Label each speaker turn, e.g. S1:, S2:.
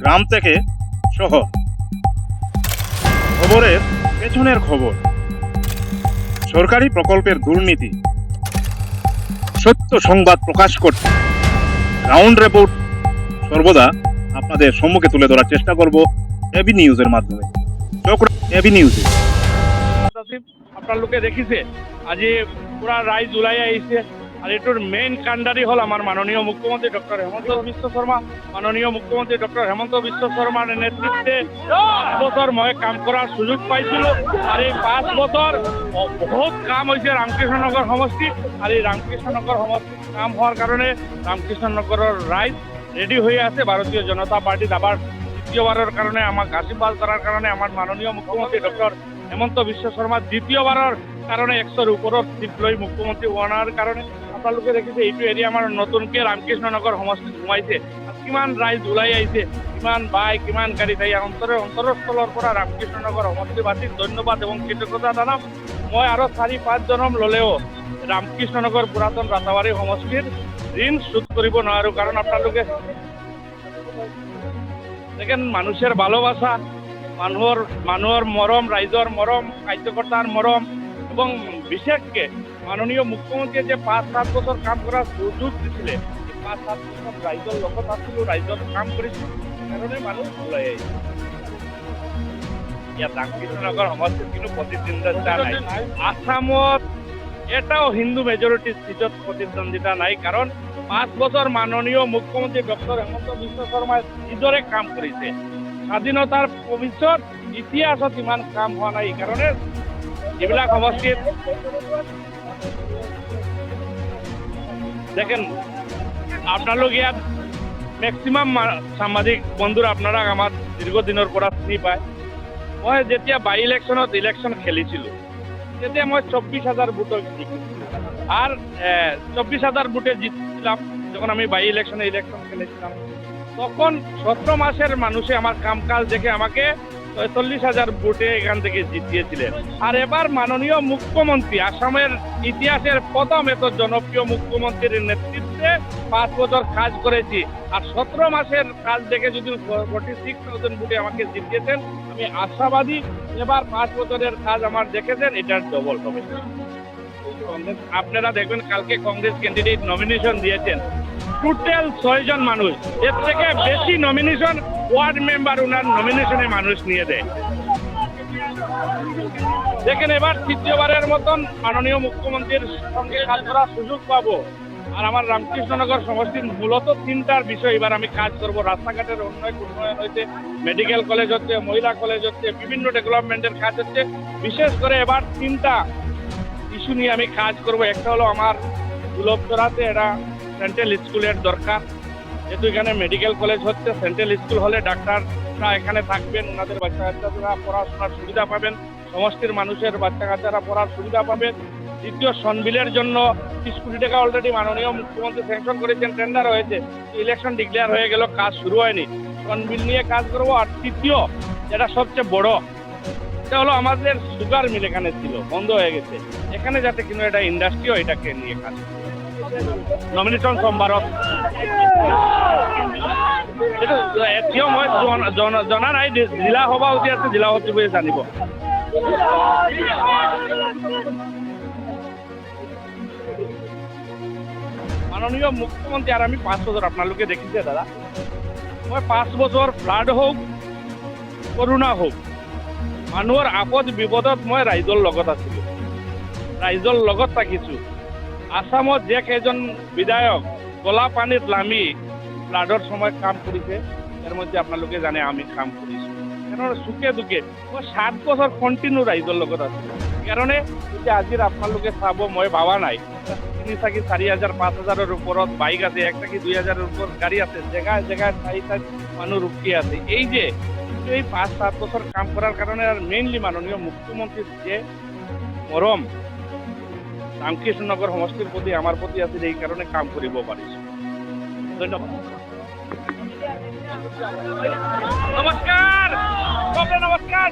S1: গ্রাম থেকে শহর, খবরের পেছনের খবর, সরকারি প্রকল্পের দুর্নীতি, সত্য সংবাদ প্রকাশ করতে গ্রাউন্ড রিপোর্ট সর্বদা আপনাদের সম্মুখে তুলে ধরার চেষ্টা করব এবি নিউজের মাধ্যমে। এবি নিউজে
S2: আপনার লোকে দেখিছে আজি পুরা রায় জুলাই আহিছে আর এটার মেইন কাণ্ডারি হল আমার মাননীয় মুখ্যমন্ত্রী ডক্টর হেমন্ত বিশ্ব শর্মা। মাননীয় মুখ্যমন্ত্রী ডক্টর হেমন্ত বিশ্ব শর্মার নেতৃত্বে 5 বছর মই কাম করার সুযোগ পাইছিল আর এই 5 বছর বহুত কাম হয়েছে রামকৃষ্ণনগর সমষ্টি। আর এই রামকৃষ্ণনগর সমষ্টির কাম হওয়ার কারণে রামকৃষ্ণনগরের রাইজ রেডি হয়ে আছে ভারতীয় জনতা পার্টি আবার দ্বিতীয়বারের কারণে আমাকে আশীর্বাদ করার কারণে আমার মাননীয় মুখ্যমন্ত্রী ডক্টর হেমন্ত বিশ্ব শর্মা দ্বিতীয়বারের কারণে 100-র উপরের সিট লৈ মুখ্যমন্ত্রী হওয়ার কারণে আপোনালোকে দেখিছে এইটো এরিয়া আমার নতুনকে রামকৃষ্ণনগর সমষ্টিত সোমাইছে। কিমান রাইজ ওলাই আহিছে, কিমান বাইক, কিমান গাড়ী থাকি অন্তৰস্থলৰ পৰা ৰামকৃষ্ণনগৰ সমষ্টিবাসীক ধন্যবাদ এবং কৃতজ্ঞতা জনাম। মই আৰু 4-5 জনম ল'লেও ৰামকৃষ্ণনগৰ পুৰাতন ৰাতাবাৰী সমষ্টিৰ ঋণ শোধ কৰিব নোৱাৰো, কারণ আপোনালোকে দেখেন মানুষের ভালোবাসা, মানুহৰ মৰম, রাইজৰ মৰম, কাৰ্যকৰ্তাৰ মৰম এবং বিশেষকে মাননীয় মুখ্যমন্ত্রী যে 5-7 বছর কাম করার সুযোগ দিছিলে, 5-7 বছর রাইজর লগত আছিল, রাইজর কাম করেছিল কারণে মানুষ ওলাই আহিছে। ইয়াত রামকৃষ্ণনগর সমষ্টিত কিন্তু প্রতিদ্বন্দ্বিতা নাই। আসামত এটাও হিন্দু মেজরিটি সিটত প্রতিদ্বন্দ্বিতা নাই, কারণ 5 বছর মাননীয় মুখ্যমন্ত্রী ডক্টর হেমন্ত বিশ্ব শর্মাই যিদৰে কাম কৰিছে, স্বাধীনতার ভবিষ্যৎ ইতিহাসত ইমান কাম হোৱা নাই। এই কারণে এইবিলাক সমষ্টিত দেখেন আপনার ইয়াত ম্যাক্সিমাম সাংবাদিক বন্ধুরা আপনারা আমার দীর্ঘদিনের পর চিনি পায়। মই যেতিয়া বাই ইলেকশন খেলিছিলো তেতিয়া মই 24,000 ভোটত জিতিছিলো আর 24,000 ভোটে জিতছিলাম। যখন আমি বাই ইলেকশন খেলেছিলাম তখন 17 মাসের মানুষে আমার কামকাজ দেখে আমাকে 46,000 ভোটে এখান থেকে জিতিয়েছিলেন। আর এবার মাননীয় মুখ্যমন্ত্রী আসামের ইতিহাসের প্রথম এত জনপ্রিয় মুখ্যমন্ত্রীর নেতৃত্বে 5 বছর কাজ করেছি আর 17 মাসের কাজ দেখে যদি 46,000 ভোটে আমাকে জিতিয়েছেন, আমি আশাবাদী এবার 5 বছরের কাজ আমার দেখেছেন এটার ডবল হবে। আপনারা দেখবেন কালকে কংগ্রেস ক্যান্ডিডেট নমিনেশন দিয়েছেন, টোটাল 6 জন মানুষ, এর থেকে বেশি নমিনেশন ওয়ার্ড মেম্বার ওনার নমিনেশনে মানুষ নিয়ে দেয়। দেখেন এবার তৃতীয়বারের মতন মাননীয় মুখ্যমন্ত্রীর সঙ্গে কাজ করার সুযোগ পাবো। আর আমার রামকৃষ্ণনগর সমষ্টির মূলত 3টার বিষয় এবার আমি কাজ করব। রাস্তাঘাটের উন্নয়ন হয়েছে, মেডিকেল কলেজ হচ্ছে, মহিলা কলেজ হচ্ছে, বিভিন্ন ডেভেলপমেন্টের কাজ হচ্ছে। বিশেষ করে এবার 3টা ইস্যু নিয়ে আমি কাজ করব। একটা হলো আমার দুলভচড়াতে এটা সেন্ট্রাল স্কুলের দরকার, যেহেতু এখানে মেডিকেল কলেজ হচ্ছে, সেন্ট্রাল স্কুল হলে ডাক্তাররা এখানে থাকবেন, ওনাদের বাচ্চা কাচ্চারা পড়াশোনার সুবিধা পাবেন, সমষ্টির মানুষের বাচ্চা কাচ্চারা পড়ার সুবিধা পাবেন। দ্বিতীয়, সনবিলের জন্য 30 কোটি টাকা অলরেডি মাননীয় মুখ্যমন্ত্রী স্যাংশন করেছেন, টেন্ডার হয়েছে, ইলেকশন ডিক্লেয়ার হয়ে গেল, কাজ শুরু হয়নি, সনবিল নিয়ে কাজ করবো। আর তৃতীয়, যেটা সবচেয়ে বড়, এটা হলো আমাদের সুগার মিল এখানে ছিল, বন্ধ হয়ে গেছে, এখানে যাতে কিন্তু এটা ইন্ডাস্ট্রিও এটাকে নিয়ে কাজ করে। নমিনেশন সোমবারত এতিয়াও মই জনা নাই, জিলা সভাপতি আছে, জিলা সচিবে জানিব। মাননীয় মুখ্যমন্ত্রী আর আমি 5 বছর আপনালোকে দেখিছে দাদা, মই 5 বছর ফ্লাড হোক, করোনা হোক, মানুহৰ আপদ বিপদত মই ৰাইজৰ লগত আছিলো, ৰাইজৰ লগত থাকিছো। আসামত যে কেইজন বিধায়ক গলা পানীত নামি ফ্লাডৰ সময় কাম কৰিছে, এর মধ্যে আপনালোকে জানে আমি কাম কৰিছো। কারণ সুখে দুখে মই 7 বছর কন্টিনিউ রাইজৰ লগত আছিলো। কারণে এতিয়া আজিৰ আপনালোকে চাব মই ভাবা নাই 3 4,000 5,000-ৰ ওপৰত বাইক আছে, 1 থেকে 2,000-ৰ ওপৰত গাড়ী আছে, জেগায় জেগায় 4 মানুহ রুকি আছে। এই যে এই 5-7 বছর কাম করার কারণে আর মেইনলি মাননীয় মুখ্যমন্ত্রীর যে মরম রামকৃষ্ণনগর সমষ্টির প্রতি আমার প্রতি আছে, এই কারণে কাম কৰিব পাৰিছো। ধন্যবাদ। নমস্কার, নমস্কার।